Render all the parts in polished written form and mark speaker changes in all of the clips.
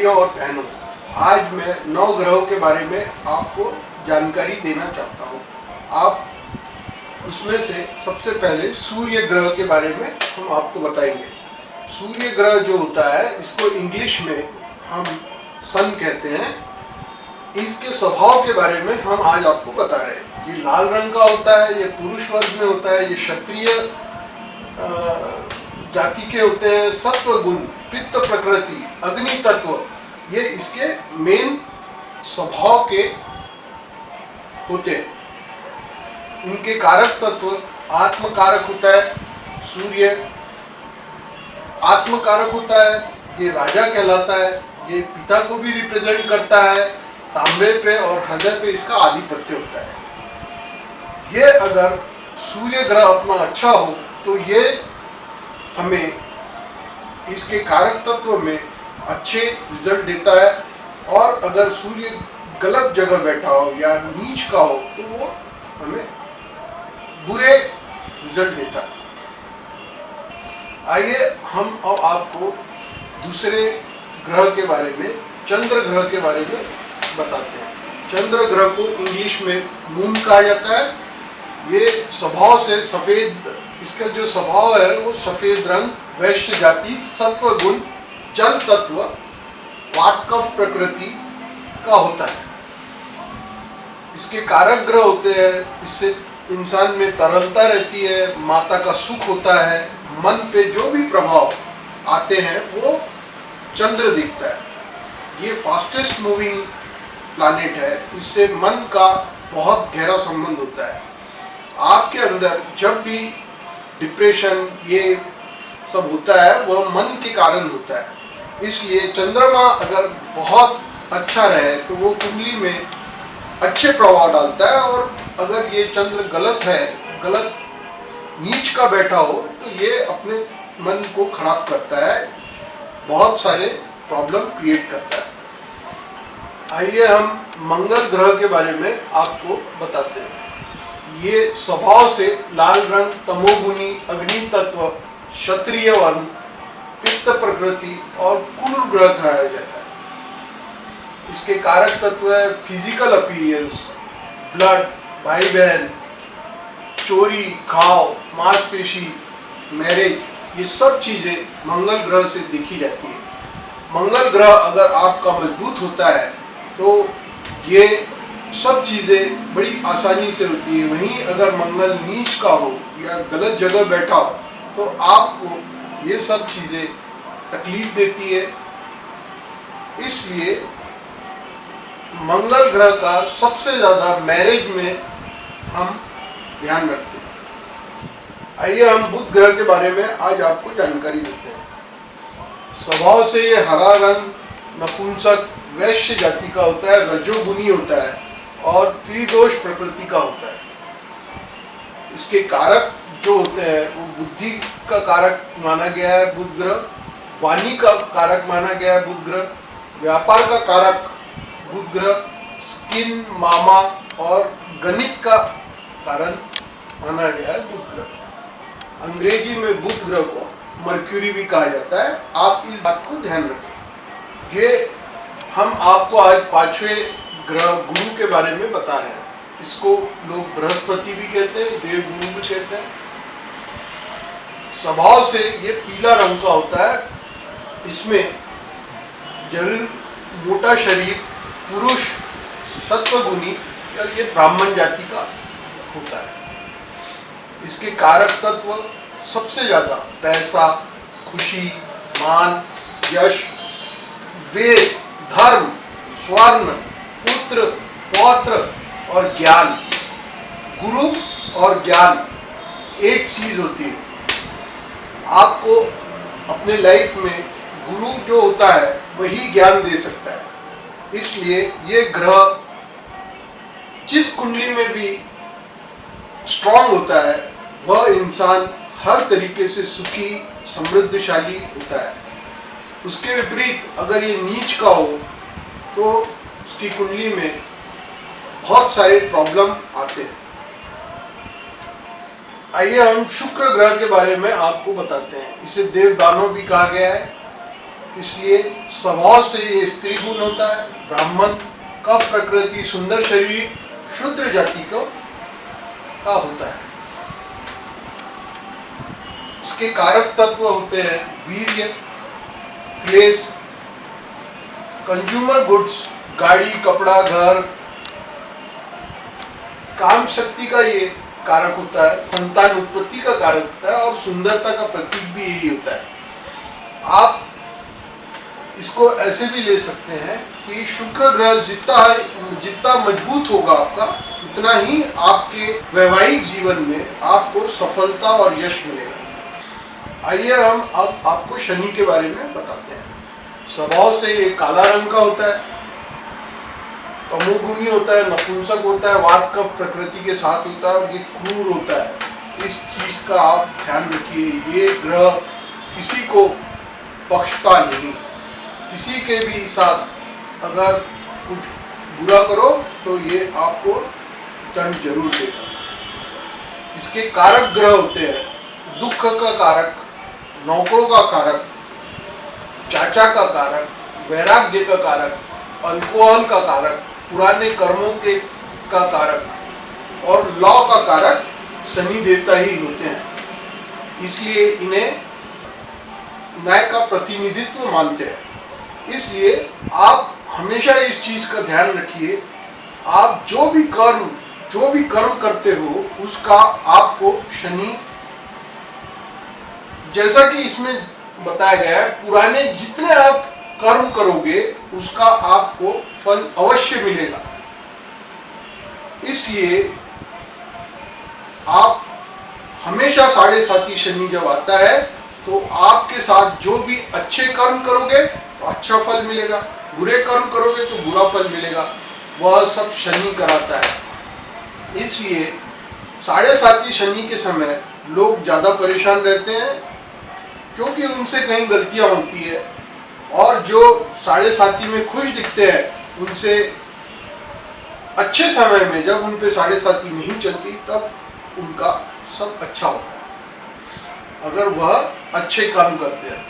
Speaker 1: भाइयों और बहनों, आज मैं 9 ग्रहों के बारे में आपको जानकारी देना चाहता हूँ। आप उसमें से सबसे पहले सूर्य ग्रह के बारे में हम आपको बताएंगे। सूर्य ग्रह जो होता है, इसको इंग्लिश में हम सन कहते हैं। इसके स्वभाव के बारे में हम आज आपको बता रहे हैं। ये लाल रंग का होता है, ये पुरुष वर्ग में होता है, ये क्षत्रिय जाति के होते हैं। सत्व गुण, पित्त प्रकृति, अग्नि तत्व, ये इसके मेन स्वभाव के होते हैं। इनके कारक तत्व आत्म कारक होता है। सूर्य आत्म कारक होता है, ये राजा कहलाता है। ये पिता को भी रिप्रेजेंट करता है। तांबे पे और हृदय पे इसका आधिपत्य होता है। ये अगर सूर्य ग्रह अपना अच्छा हो तो ये हमें इसके कारक तत्व में अच्छे रिजल्ट देता है, और अगर सूर्य गलत जगह बैठा हो या नीच का हो तो वो हमें बुरे रिजल्ट देता है। आइए हम अब आपको दूसरे ग्रह के बारे में, चंद्र ग्रह के बारे में बताते हैं। चंद्र ग्रह को इंग्लिश में मून कहा जाता है। ये स्वभाव से सफेद, इसका जो स्वभाव है वो सफेद रंग, वैश्य जाति, सत्व गुण, जल तत्व, वात कफ प्रकृति का होता है। इसके कारक ग्रह होते हैं। इससे इंसान में तरलता रहती है, माता का सुख होता है, मन पे जो भी प्रभाव आते हैं वो चंद्र दिखता है। ये फास्टेस्ट मूविंग प्लैनेट है। इससे मन का बहुत गहरा संबंध होता है। आपके अंदर जब भी डिप्रेशन ये सब होता है वह मन के कारण होता है। इसलिए चंद्रमा अगर बहुत अच्छा रहे तो वो कुंडली में अच्छे प्रभाव डालता है, और अगर ये चंद्र गलत है, गलत नीच का बैठा हो तो ये अपने मन को खराब करता है, बहुत सारे प्रॉब्लम क्रिएट करता है। आइए हम मंगल ग्रह के बारे में आपको बताते हैं। ये स्वभाव से लाल रंग, तमोगुनी, अग्नि तत्व, क्षत्रिय वर्ण, पित्त प्रकृति और कुल ग्रह कहा जाता है। इसके कारक तत्व है फिजिकल अपीयरेंस, ब्लड, भाई बहन, चोरी, घाव, मांसपेशी, मैरिज, ये सब चीजें मंगल ग्रह से देखी जाती है। मंगल ग्रह अगर आपका मजबूत होता है तो ये सब चीजें बड़ी आसानी से होती है। वहीं अगर मंगल नीच का हो या गलत जगह बैठा हो तो आपको ये सब चीजें तकलीफ देती है। इसलिए मंगल ग्रह का सबसे ज्यादा मैरिज में हम ध्यान रखते हैं। आइए हम बुध ग्रह के बारे में आज आपको जानकारी देते हैं। स्वभाव से ये हरा रंग, नपुंसक, वैश्य जाति का होता है, रजोगुनी होता है और त्रिदोष प्रकृति का होता है। इसके कारक जो होते हैं वो बुद्धि का कारक माना गया है बुध ग्रह, वाणी का कारक माना गया है बुध ग्रह, व्यापार का कारक बुध ग्रह, स्किन, मामा और गणित का कारण माना गया है बुध ग्रह। अंग्रेजी में बुध ग्रह को मर्क्यूरी भी कहा जाता है। आप इस बात को ध्यान रखें। ये हम आपको आज 5वें ग्रह गुरु के बारे में बता रहे हैं। इसको लोग बृहस्पति भी कहते हैं, देव गुरु भी कहते हैं। स्वभाव से ये पीला रंग का होता है। इसमें जरूर मोटा शरीर, पुरुष, सत्वगुणी, और ये ब्राह्मण जाति का होता है। इसके कारक तत्व सबसे ज्यादा पैसा, खुशी, मान, यश, वेद, धर्म, स्वर्ण, पुत्र, पौत्र और ज्ञान। गुरु और ज्ञान एक चीज होती है। आपको अपने लाइफ में गुरु जो होता है वही ज्ञान दे सकता है। इसलिए ये ग्रह जिस कुंडली में भी स्ट्रांग होता है वह इंसान हर तरीके से सुखी, समृद्धशाली होता है। उसके विपरीत अगर ये नीच का हो तो उसकी कुंडली में बहुत सारे प्रॉब्लम आते हैं। आइए हम शुक्र ग्रह के बारे में आपको बताते हैं। इसे देव दानव भी कहा गया है। इसलिए स्वभाव से ये स्त्री गुण होता है। ब्राह्मण का प्रकृति सुंदर शरीर शूद्र जाति का होता है। इसके कारक तत्व होते हैं वीर्य, क्लेश, कंज्यूमर गुड्स, गाड़ी, कपड़ा, घर, काम शक्ति का ये कारक होता है, संतान उत्पत्ति का कारक होता है और सुंदरता का प्रतीक भी यही होता है। आप इसको ऐसे भी ले सकते हैं कि शुक्र ग्रह जितना मजबूत होगा आपका, उतना ही आपके वैवाहिक जीवन में आपको सफलता और यश मिलेगा। आइए हम अब आपको शनि के बारे में बताते हैं। स्वभाव से ये काला रंग का होता है, तमोगुणी होता है, नपुंसक होता है, वात कफ प्रकृति के साथ होता है और ये क्रूर होता है। इस चीज का आप ध्यान रखिए। ये ग्रह किसी को बख्शता नहीं। किसी के भी साथ अगर कुछ बुरा करो तो ये आपको दंड जरूर देगा। इसके कारक ग्रह होते हैं दुख का कारक, नौकरों का कारक, चाचा का कारक, वैराग्य का कारक, अल्कोहल का कारक, पुराने कर्मों के का कारक और लॉ का कारक शनि देवता ही होते हैं। इसलिए इन्हें न्याय का प्रतिनिधित्व मानते हैं। इसलिए आप हमेशा इस चीज का ध्यान रखिए, आप जो भी कर्म करते हो उसका आपको शनि, जैसा कि इसमें बताया गया है, पुराने जितने आप कर्म करोगे उसका आपको फल अवश्य मिलेगा। इसलिए आप हमेशा 7.5 शनि जब आता है तो आपके साथ जो भी अच्छे कर्म करोगे तो अच्छा फल मिलेगा, बुरे कर्म करोगे तो बुरा फल मिलेगा। वह सब शनि कराता है। इसलिए 7.5 शनि के समय लोग ज्यादा परेशान रहते हैं क्योंकि उनसे कहीं गलतियां होती है, और जो 7.5 में खुश दिखते हैं उनसे अच्छे समय में जब उन पे 7.5 नहीं चलती तब उनका सब अच्छा होता है, अगर वह अच्छे काम करते हैं।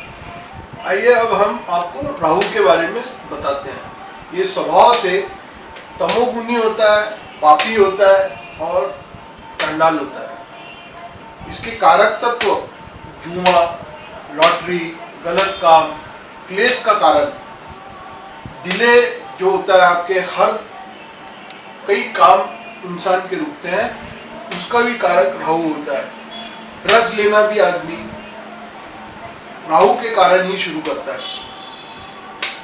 Speaker 1: आइए अब हम आपको राहु के बारे में बताते हैं। ये स्वभाव से तमोगुणी होता है, पापी होता है और चंडाल होता है। इसके कारक तत्व जुआ, लॉटरी, गलत काम, क्लेश का कारण, डिले जो होता है, आपके हर कई काम इंसान के रुकते हैं, उसका भी कारक राहु होता है। ड्रग्स लेना भी आदमी राहु के कारण ही शुरू करता है।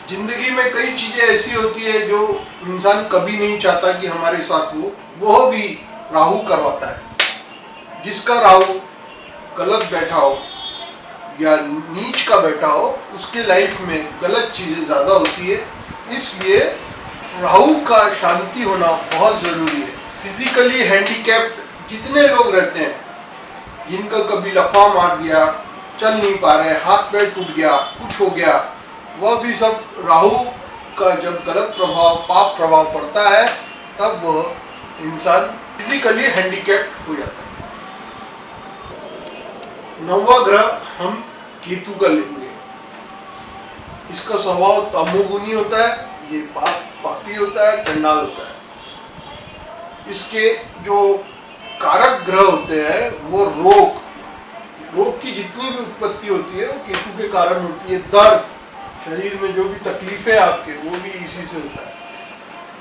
Speaker 1: जिंदगी में कई चीजें ऐसी होती है जो इंसान कभी नहीं चाहता कि हमारे साथ हो, वो भी राहु करवाता है। जिसका राहु गलत बैठा हो या नीच का बैठा हो, उसके लाइफ में गलत चीजें ज्यादा होती है। इसलिए राहु का शांति होना बहुत जरूरी है। फिजिकली हैंडीकैप्ड जितने लोग रहते हैं, जिनका कभी लफा मार दिया, चल नहीं पा रहे, हाथ पैर टूट गया, कुछ हो गया, वह भी सब राहु का जब गलत प्रभाव, पाप प्रभाव पड़ता है तब वह इंसान फिजिकली हैंडीकैप्ड हो जाता है। 9वां ग्रह हम केतु का लेंगे। इसका स्वभाव तमोगुणी होता है, ये पापी होता है, चंडाल होता है। इसके जो कारक ग्रह होते हैं वो रोग की जितनी भी उत्पत्ति होती है वो केतु के कारण होती है। दर्द, शरीर में जो भी तकलीफें आपके, वो भी इसी से होता है।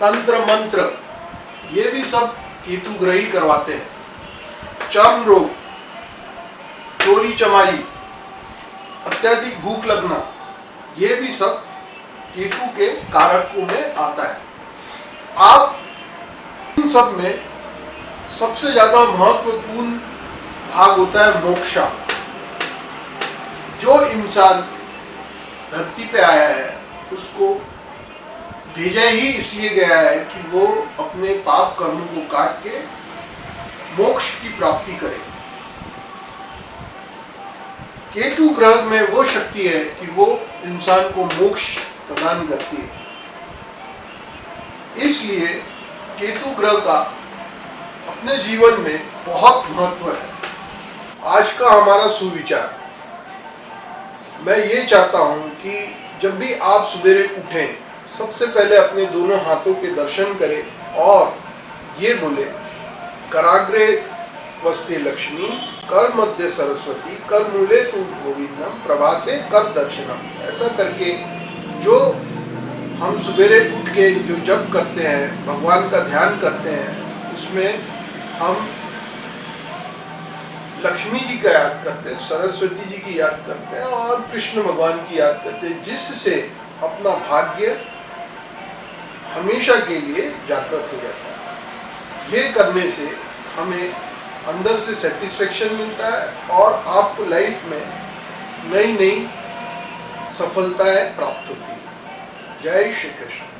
Speaker 1: तंत्र मंत्र, ये भी सब केतु ग्रह ही करवाते हैं। चर्म रोग, चोरी चमारी, अत्यधिक भूख लगना, ये भी सब केतु के कारकों में आता है। आप इन सब में सबसे ज्यादा महत्वपूर्ण भाग होता है मोक्षा। जो इंसान धरती पे आया है उसको भेजा ही इसलिए गया है कि वो अपने पाप कर्मों को काट के मोक्ष की प्राप्ति करे। केतु ग्रह में वो शक्ति है कि वो इंसान को मोक्ष प्रदान करती है। इसलिए केतु ग्रह का अपने जीवन में बहुत महत्व है। आज का हमारा सुविचार, मैं ये चाहता हूं कि जब भी आप सवेरे उठें, सबसे पहले अपने दोनों हाथों के दर्शन करें और ये बोले, कराग्रे वस्ते लक्ष्मी, कर मध्य सरस्वती, कर मूले तू गोविंदम, प्रभाते कर दर्शनम। ऐसा करके जो हम सवेरे उठ के जो जप करते हैं, भगवान का ध्यान करते हैं, उसमें हम लक्ष्मी जी का याद करते हैं, सरस्वती जी की याद करते हैं और कृष्ण भगवान की याद करते हैं, जिससे अपना भाग्य हमेशा के लिए जागृत हो जाता है। ये करने से हमें अंदर से सेटिस्फेक्शन मिलता है और आपको लाइफ में नई नई सफलताएं प्राप्त होती हैं। जय श्री कृष्ण।